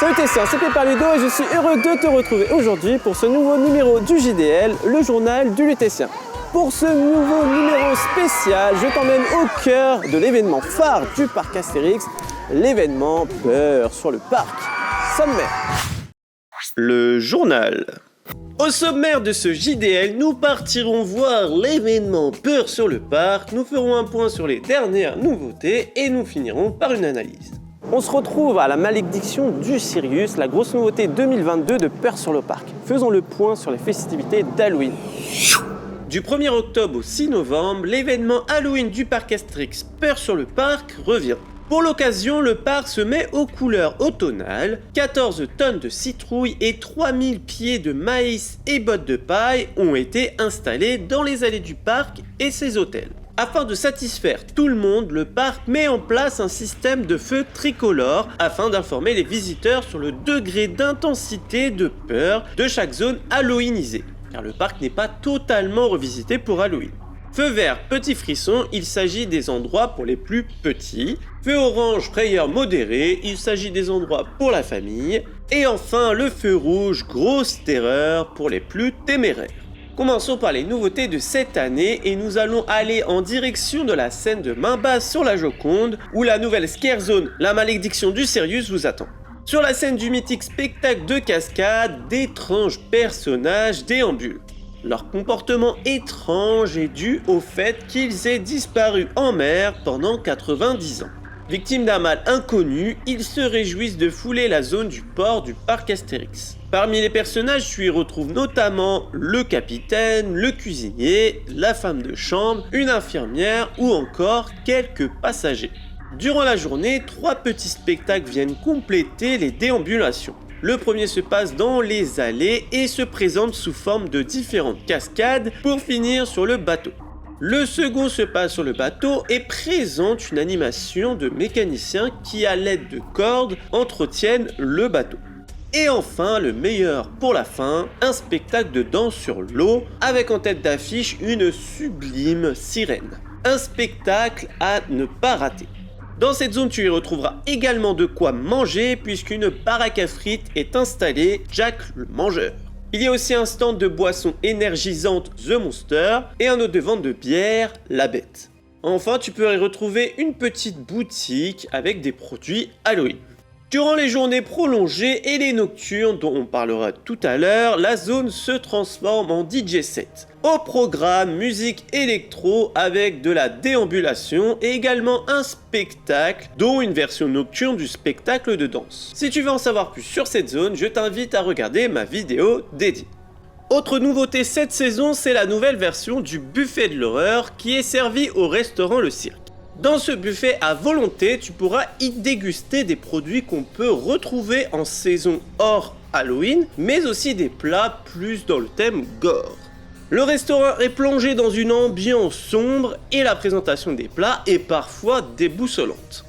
Salut Tessien, c'est Pépin Ludo et je suis heureux de te retrouver aujourd'hui pour ce nouveau numéro du JDL, le journal du Lutétien. Pour ce nouveau numéro spécial, je t'emmène au cœur de l'événement phare du parc Astérix, l'événement Peur sur le parc. Sommaire. Le journal. Au sommaire de ce JDL, nous partirons voir l'événement Peur sur le parc, nous ferons un point sur les dernières nouveautés et nous finirons par une analyse. On se retrouve à la malédiction du Sirius, la grosse nouveauté 2022 de Peur sur le parc. Faisons le point sur les festivités d'Halloween. Du 1er octobre au 6 novembre, l'événement Halloween du parc Astérix Peur sur le parc revient. Pour l'occasion, le parc se met aux couleurs automnales, 14 tonnes de citrouilles et 3000 pieds de maïs et bottes de paille ont été installés dans les allées du parc et ses hôtels. Afin de satisfaire tout le monde, le parc met en place un système de feux tricolores afin d'informer les visiteurs sur le degré d'intensité de peur de chaque zone halloweenisée, car le parc n'est pas totalement revisité pour Halloween. Feu vert, petit frisson, il s'agit des endroits pour les plus petits. Feu orange, frayeur modéré, il s'agit des endroits pour la famille. Et enfin, le feu rouge, grosse terreur pour les plus téméraires. Commençons par les nouveautés de cette année et nous allons aller en direction de la scène de main basse sur la Joconde où la nouvelle scare zone, la malédiction du Sirius vous attend. Sur la scène du mythique spectacle de cascade, d'étranges personnages déambulent. Leur comportement étrange est dû au fait qu'ils aient disparu en mer pendant 90 ans. Victimes d'un mal inconnu, ils se réjouissent de fouler la zone du port du parc Astérix. Parmi les personnages, tu y retrouves notamment le capitaine, le cuisinier, la femme de chambre, une infirmière ou encore quelques passagers. Durant la journée, 3 petits spectacles viennent compléter les déambulations. Le premier se passe dans les allées et se présente sous forme de différentes cascades pour finir sur le bateau. Le second se passe sur le bateau et présente une animation de mécaniciens qui, à l'aide de cordes, entretiennent le bateau. Et enfin, le meilleur pour la fin, un spectacle de danse sur l'eau avec en tête d'affiche une sublime sirène. Un spectacle à ne pas rater. Dans cette zone, tu y retrouveras également de quoi manger puisqu'une baraque à frites est installée, Jack le Mangeur. Il y a aussi un stand de boissons énergisantes The Monster et un autre de vente de bière, La Bête. Enfin, tu peux y retrouver une petite boutique avec des produits Halloween. Durant les journées prolongées et les nocturnes dont on parlera tout à l'heure, la zone se transforme en DJ set. Au programme, musique électro avec de la déambulation et également un spectacle, dont une version nocturne du spectacle de danse. Si tu veux en savoir plus sur cette zone, je t'invite à regarder ma vidéo dédiée. Autre nouveauté cette saison, c'est la nouvelle version du buffet de l'horreur qui est servi au restaurant Le Cirque. Dans ce buffet à volonté, tu pourras y déguster des produits qu'on peut retrouver en saison hors Halloween, mais aussi des plats plus dans le thème gore. Le restaurant est plongé dans une ambiance sombre et la présentation des plats est parfois déboussolante.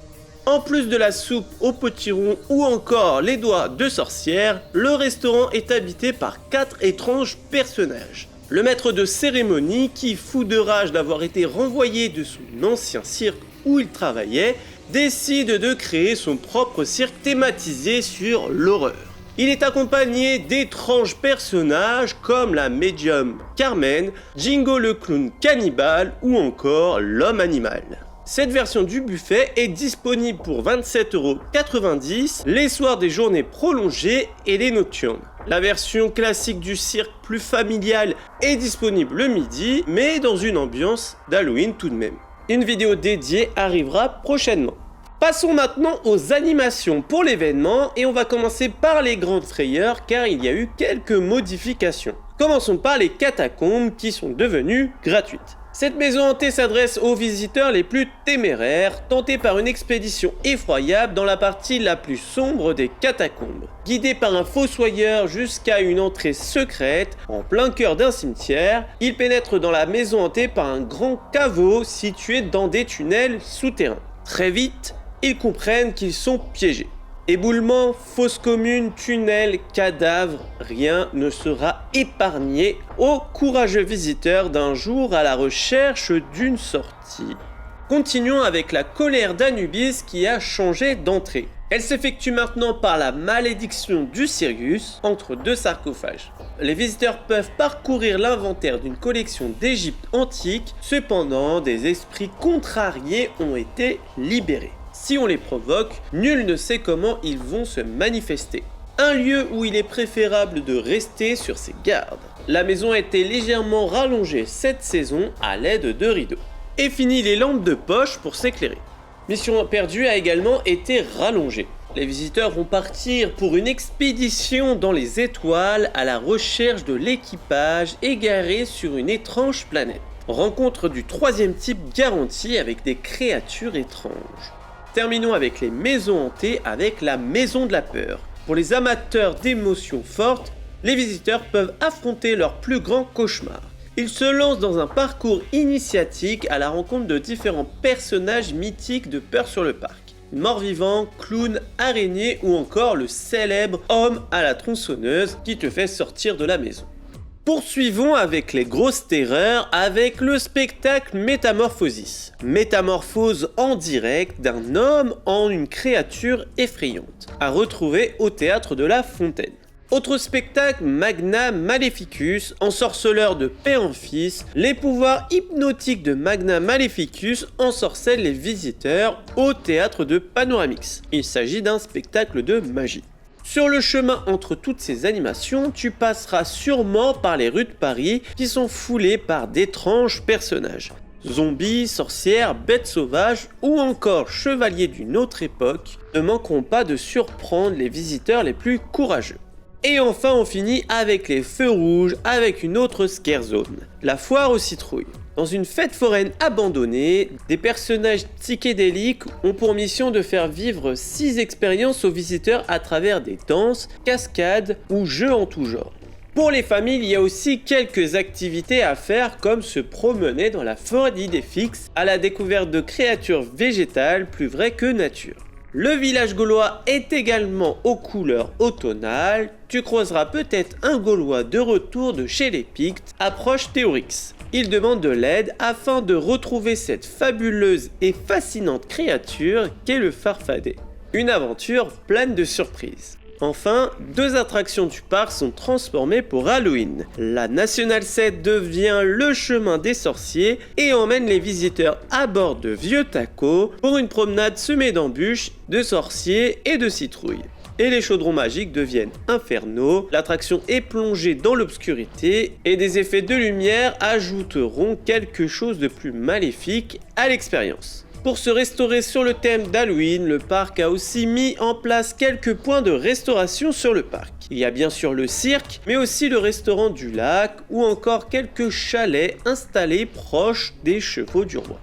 En plus de la soupe au potiron ou encore les doigts de sorcière, le restaurant est habité par 4 étranges personnages. Le maître de cérémonie, qui, fou de rage d'avoir été renvoyé de son ancien cirque où il travaillait, décide de créer son propre cirque thématisé sur l'horreur. Il est accompagné d'étranges personnages comme la médium Carmen, Jingo le clown cannibale ou encore l'homme animal. Cette version du buffet est disponible pour 27,90 € les soirs des journées prolongées et les nocturnes. La version classique du cirque plus familiale est disponible le midi, mais dans une ambiance d'Halloween tout de même. Une vidéo dédiée arrivera prochainement. Passons maintenant aux animations pour l'événement et on va commencer par les grandes frayeurs car il y a eu quelques modifications. Commençons par les catacombes qui sont devenues gratuites. Cette maison hantée s'adresse aux visiteurs les plus téméraires, tentés par une expédition effroyable dans la partie la plus sombre des catacombes. Guidés par un fossoyeur jusqu'à une entrée secrète, en plein cœur d'un cimetière, ils pénètrent dans la maison hantée par un grand caveau situé dans des tunnels souterrains. Très vite, ils comprennent qu'ils sont piégés. Éboulements, fosses communes, tunnels, cadavres, rien ne sera épargné aux courageux visiteurs d'un jour à la recherche d'une sortie. Continuons avec la colère d'Anubis qui a changé d'entrée. Elle s'effectue maintenant par la malédiction du Sirius entre deux sarcophages. Les visiteurs peuvent parcourir l'inventaire d'une collection d'Égypte antique, cependant des esprits contrariés ont été libérés. Si on les provoque, nul ne sait comment ils vont se manifester. Un lieu où il est préférable de rester sur ses gardes. La maison a été légèrement rallongée cette saison à l'aide de rideaux. Et fini les lampes de poche pour s'éclairer. Mission perdue a également été rallongée. Les visiteurs vont partir pour une expédition dans les étoiles à la recherche de l'équipage égaré sur une étrange planète. Rencontre du troisième type garantie avec des créatures étranges. Terminons avec les maisons hantées avec la maison de la peur. Pour les amateurs d'émotions fortes, les visiteurs peuvent affronter leur plus grand cauchemar. Ils se lancent dans un parcours initiatique à la rencontre de différents personnages mythiques de Peur sur le Parc. Mort-vivant, clown, araignée ou encore le célèbre homme à la tronçonneuse qui te fait sortir de la maison. Poursuivons avec les grosses terreurs avec le spectacle Métamorphosis. Métamorphose en direct d'un homme en une créature effrayante, à retrouver au théâtre de la Fontaine. Autre spectacle, Magna Maleficus, ensorceleur de père en fils, les pouvoirs hypnotiques de Magna Maleficus ensorcellent les visiteurs au théâtre de Panoramix. Il s'agit d'un spectacle de magie. Sur le chemin entre toutes ces animations, tu passeras sûrement par les rues de Paris qui sont foulées par d'étranges personnages. Zombies, sorcières, bêtes sauvages ou encore chevaliers d'une autre époque ne manqueront pas de surprendre les visiteurs les plus courageux. Et enfin on finit avec les feux rouges avec une autre scare zone, la foire aux citrouilles. Dans une fête foraine abandonnée, des personnages psychédéliques ont pour mission de faire vivre 6 expériences aux visiteurs à travers des danses, cascades ou jeux en tout genre. Pour les familles, il y a aussi quelques activités à faire comme se promener dans la forêt d'idées fixes à la découverte de créatures végétales plus vraies que nature. Le village gaulois est également aux couleurs automnales. Tu croiseras peut-être un Gaulois de retour de chez les Pictes, approche Théorix. Il demande de l'aide afin de retrouver cette fabuleuse et fascinante créature qu'est le Farfadet. Une aventure pleine de surprises. Enfin, 2 attractions du parc sont transformées pour Halloween. La National 7 devient le chemin des sorciers et emmène les visiteurs à bord de vieux tacos pour une promenade semée d'embûches, de sorciers et de citrouilles. Et les chaudrons magiques deviennent infernaux, l'attraction est plongée dans l'obscurité et des effets de lumière ajouteront quelque chose de plus maléfique à l'expérience. Pour se restaurer sur le thème d'Halloween, le parc a aussi mis en place quelques points de restauration sur le parc. Il y a bien sûr le cirque, mais aussi le restaurant du lac ou encore quelques chalets installés proches des chevaux du roi.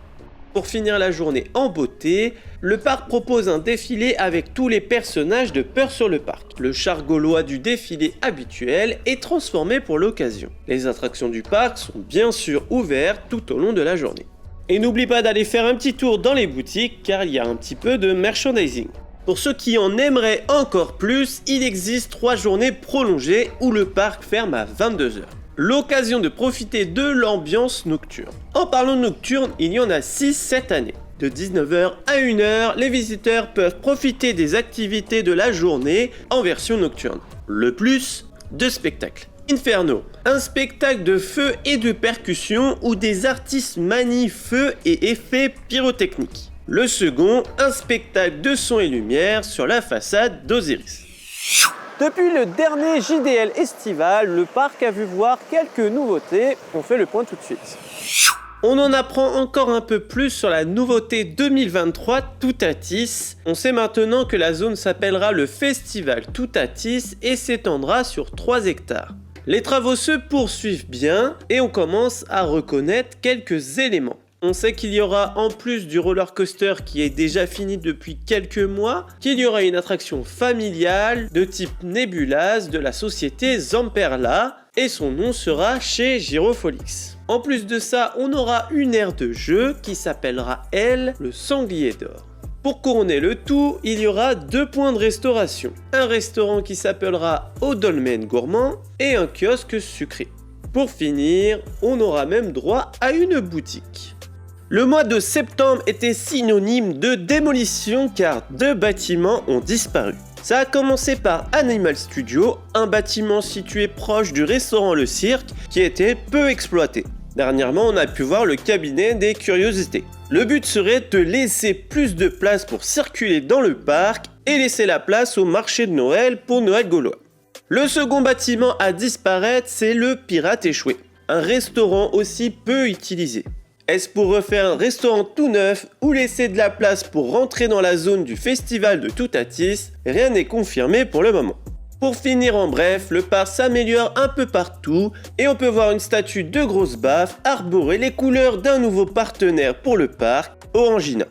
Pour finir la journée en beauté, le parc propose un défilé avec tous les personnages de Peur sur le Parc. Le char gaulois du défilé habituel est transformé pour l'occasion. Les attractions du parc sont bien sûr ouvertes tout au long de la journée. Et n'oublie pas d'aller faire un petit tour dans les boutiques car il y a un petit peu de merchandising. Pour ceux qui en aimeraient encore plus, il existe 3 journées prolongées où le parc ferme à 22h. L'occasion de profiter de l'ambiance nocturne. En parlant de nocturne, il y en a 6 cette année. De 19h à 1h, les visiteurs peuvent profiter des activités de la journée en version nocturne. Le plus, 2 spectacles. Inferno, un spectacle de feu et de percussion où des artistes manient feu et effets pyrotechniques. Le second, un spectacle de son et lumière sur la façade d'Osiris. Depuis le dernier JDL estival, le parc a vu voir quelques nouveautés. On fait le point tout de suite. On en apprend encore un peu plus sur la nouveauté 2023 Toutatis. On sait maintenant que la zone s'appellera le Festival Toutatis et s'étendra sur 3 hectares. Les travaux se poursuivent bien et on commence à reconnaître quelques éléments. On sait qu'il y aura, en plus du roller coaster qui est déjà fini depuis quelques mois, qu'il y aura une attraction familiale de type Nebulas de la société Zamperla et son nom sera chez Gyrofolix. En plus de ça, on aura une aire de jeu qui s'appellera elle, le Sanglier d'Or. Pour couronner le tout, il y aura 2 points de restauration. Un restaurant qui s'appellera Au Dolmen Gourmand et un kiosque sucré. Pour finir, on aura même droit à une boutique. Le mois de septembre était synonyme de démolition car 2 bâtiments ont disparu. Ça a commencé par Animal Studio, un bâtiment situé proche du restaurant Le Cirque qui était peu exploité. Dernièrement, on a pu voir le cabinet des curiosités. Le but serait de laisser plus de place pour circuler dans le parc et laisser la place au marché de Noël pour Noël gaulois. Le second bâtiment à disparaître, c'est le Pirate Échoué, un restaurant aussi peu utilisé. Est-ce pour refaire un restaurant tout neuf ou laisser de la place pour rentrer dans la zone du festival de Toutatis? Rien n'est confirmé pour le moment. Pour finir en bref, le parc s'améliore un peu partout et on peut voir une statue de grosse baffe arborer les couleurs d'un nouveau partenaire pour le parc, Orangina.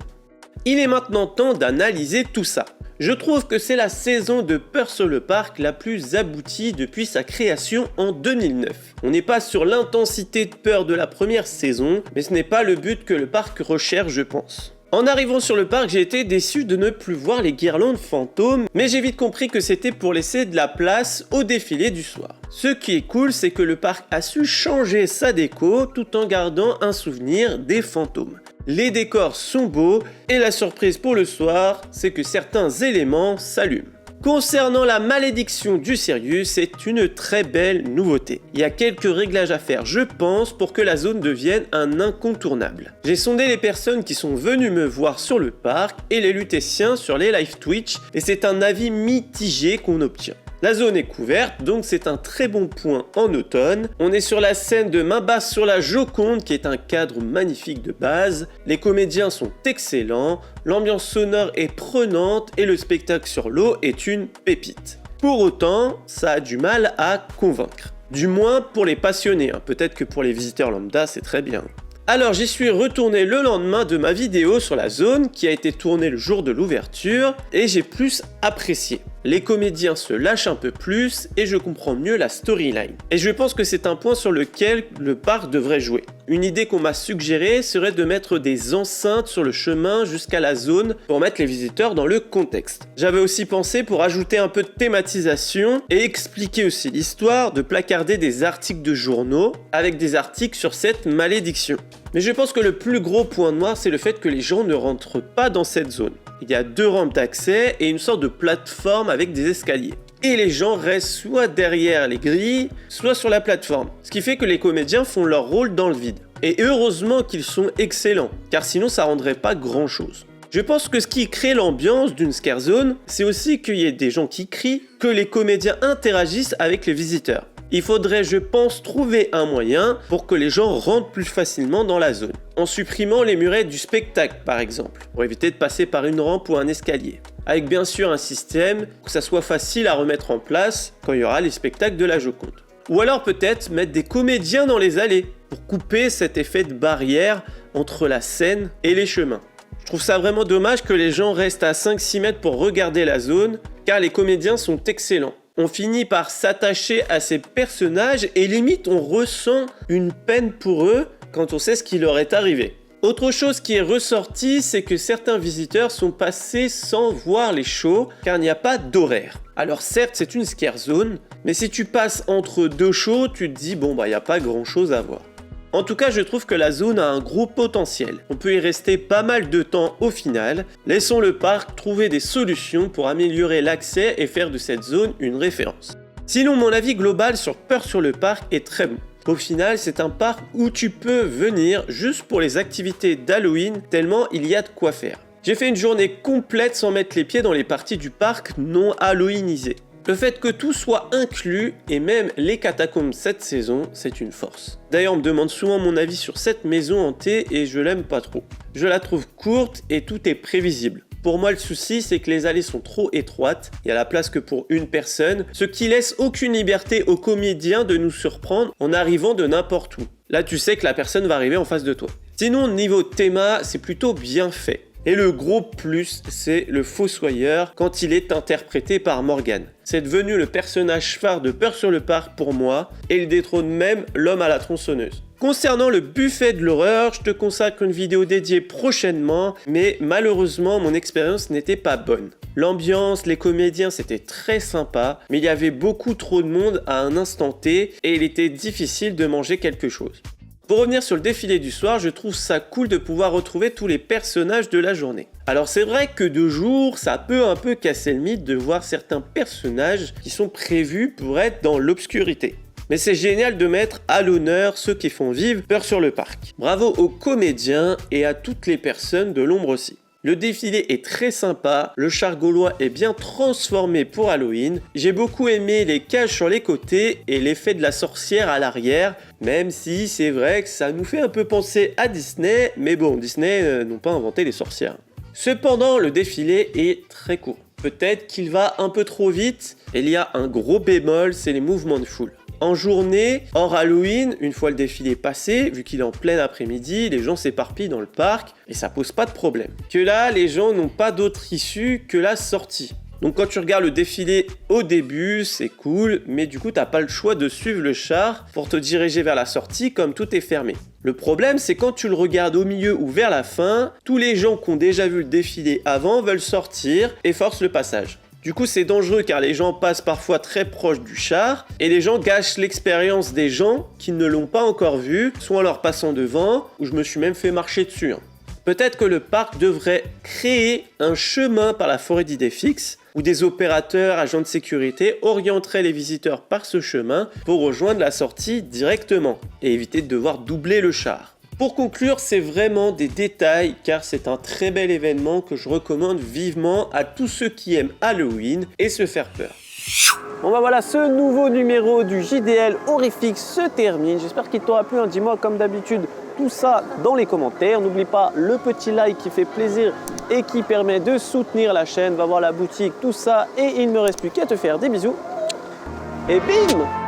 Il est maintenant temps d'analyser tout ça. Je trouve que c'est la saison de Peur sur le parc la plus aboutie depuis sa création en 2009. On n'est pas sur l'intensité de peur de la première saison, mais ce n'est pas le but que le parc recherche, je pense. En arrivant sur le parc, j'ai été déçu de ne plus voir les guirlandes fantômes, mais j'ai vite compris que c'était pour laisser de la place au défilé du soir. Ce qui est cool, c'est que le parc a su changer sa déco tout en gardant un souvenir des fantômes. Les décors sont beaux et la surprise pour le soir, c'est que certains éléments s'allument. Concernant la malédiction du Sirius, c'est une très belle nouveauté. Il y a quelques réglages à faire, je pense, pour que la zone devienne un incontournable. J'ai sondé les personnes qui sont venues me voir sur le parc et les lutétiens sur les live Twitch et c'est un avis mitigé qu'on obtient. La zone est couverte, donc c'est un très bon point en automne. On est sur la scène de main basse sur la Joconde, qui est un cadre magnifique de base. Les comédiens sont excellents, l'ambiance sonore est prenante et le spectacle sur l'eau est une pépite. Pour autant, ça a du mal à convaincre. Du moins pour les passionnés, peut-être que pour les visiteurs lambda, c'est très bien. Alors j'y suis retourné le lendemain de ma vidéo sur la zone qui a été tournée le jour de l'ouverture et j'ai plus apprécié. Les comédiens se lâchent un peu plus et je comprends mieux la storyline. Et je pense que c'est un point sur lequel le parc devrait jouer. Une idée qu'on m'a suggérée serait de mettre des enceintes sur le chemin jusqu'à la zone pour mettre les visiteurs dans le contexte. J'avais aussi pensé pour ajouter un peu de thématisation et expliquer aussi l'histoire de placarder des articles de journaux avec des articles sur cette malédiction. Mais je pense que le plus gros point noir, c'est le fait que les gens ne rentrent pas dans cette zone. Il y a 2 rampes d'accès et une sorte de plateforme avec des escaliers. Et les gens restent soit derrière les grilles, soit sur la plateforme. Ce qui fait que les comédiens font leur rôle dans le vide. Et heureusement qu'ils sont excellents, car sinon ça rendrait pas grand chose. Je pense que ce qui crée l'ambiance d'une scare zone, c'est aussi qu'il y ait des gens qui crient, que les comédiens interagissent avec les visiteurs. Il faudrait, je pense, trouver un moyen pour que les gens rentrent plus facilement dans la zone. En supprimant les murets du spectacle, par exemple, pour éviter de passer par une rampe ou un escalier. Avec bien sûr un système que ça soit facile à remettre en place quand il y aura les spectacles de la Joconde. Ou alors peut-être mettre des comédiens dans les allées pour couper cet effet de barrière entre la scène et les chemins. Je trouve ça vraiment dommage que les gens restent à 5-6 mètres pour regarder la zone, car les comédiens sont excellents. On finit par s'attacher à ces personnages et limite on ressent une peine pour eux quand on sait ce qui leur est arrivé. Autre chose qui est ressortie, c'est que certains visiteurs sont passés sans voir les shows car il n'y a pas d'horaire. Alors certes c'est une scare zone, mais si tu passes entre 2 shows, tu te dis bon il n'y a pas grand chose à voir. En tout cas, je trouve que la zone a un gros potentiel. On peut y rester pas mal de temps au final. Laissons le parc trouver des solutions pour améliorer l'accès et faire de cette zone une référence. Sinon, mon avis global sur Peur sur le parc est très bon. Au final, c'est un parc où tu peux venir juste pour les activités d'Halloween, tellement il y a de quoi faire. J'ai fait une journée complète sans mettre les pieds dans les parties du parc non halloweenisées. Le fait que tout soit inclus, et même les catacombes cette saison, c'est une force. D'ailleurs, on me demande souvent mon avis sur cette maison hantée et je l'aime pas trop. Je la trouve courte et tout est prévisible. Pour moi, le souci, c'est que les allées sont trop étroites, il y a la place que pour une personne, ce qui laisse aucune liberté aux comédiens de nous surprendre en arrivant de n'importe où. Là, tu sais que la personne va arriver en face de toi. Sinon, niveau théma, c'est plutôt bien fait. Et le gros plus, c'est le Fossoyeur quand il est interprété par Morgane. C'est devenu le personnage phare de Peur sur le parc pour moi, et il détrône même l'homme à la tronçonneuse. Concernant le buffet de l'horreur, je te consacre une vidéo dédiée prochainement, mais malheureusement mon expérience n'était pas bonne. L'ambiance, les comédiens c'était très sympa, mais il y avait beaucoup trop de monde à un instant T, et il était difficile de manger quelque chose. Pour revenir sur le défilé du soir, je trouve ça cool de pouvoir retrouver tous les personnages de la journée. Alors c'est vrai que de jour, ça peut un peu casser le mythe de voir certains personnages qui sont prévus pour être dans l'obscurité. Mais c'est génial de mettre à l'honneur ceux qui font vivre Peur sur le parc. Bravo aux comédiens et à toutes les personnes de l'ombre aussi. Le défilé est très sympa, le char gaulois est bien transformé pour Halloween. J'ai beaucoup aimé les cages sur les côtés et l'effet de la sorcière à l'arrière, même si c'est vrai que ça nous fait un peu penser à Disney, mais bon, Disney n'ont pas inventé les sorcières. Cependant, le défilé est très court. Peut-être qu'il va un peu trop vite, et il y a un gros bémol, c'est les mouvements de foule. En journée, hors Halloween, une fois le défilé passé, vu qu'il est en plein après-midi, les gens s'éparpillent dans le parc et ça pose pas de problème. Que là, les gens n'ont pas d'autre issue que la sortie. Donc quand tu regardes le défilé au début, c'est cool, mais du coup t'as pas le choix de suivre le char pour te diriger vers la sortie comme tout est fermé. Le problème, c'est quand tu le regardes au milieu ou vers la fin, tous les gens qui ont déjà vu le défilé avant veulent sortir et forcent le passage. Du coup, c'est dangereux car les gens passent parfois très proche du char et les gens gâchent l'expérience des gens qui ne l'ont pas encore vu, soit en leur passant devant, ou je me suis même fait marcher dessus. Peut-être que le parc devrait créer un chemin par la forêt d'Idéfix où des opérateurs, agents de sécurité orienteraient les visiteurs par ce chemin pour rejoindre la sortie directement et éviter de devoir doubler le char. Pour conclure, c'est vraiment des détails car c'est un très bel événement que je recommande vivement à tous ceux qui aiment Halloween et se faire peur. Bon bah voilà, ce nouveau numéro du JDL Horrifique se termine. J'espère qu'il t'aura plu. Dis-moi comme d'habitude tout ça dans les commentaires. N'oublie pas le petit like qui fait plaisir et qui permet de soutenir la chaîne. Va voir la boutique, tout ça. Et il ne me reste plus qu'à te faire des bisous. Et bim!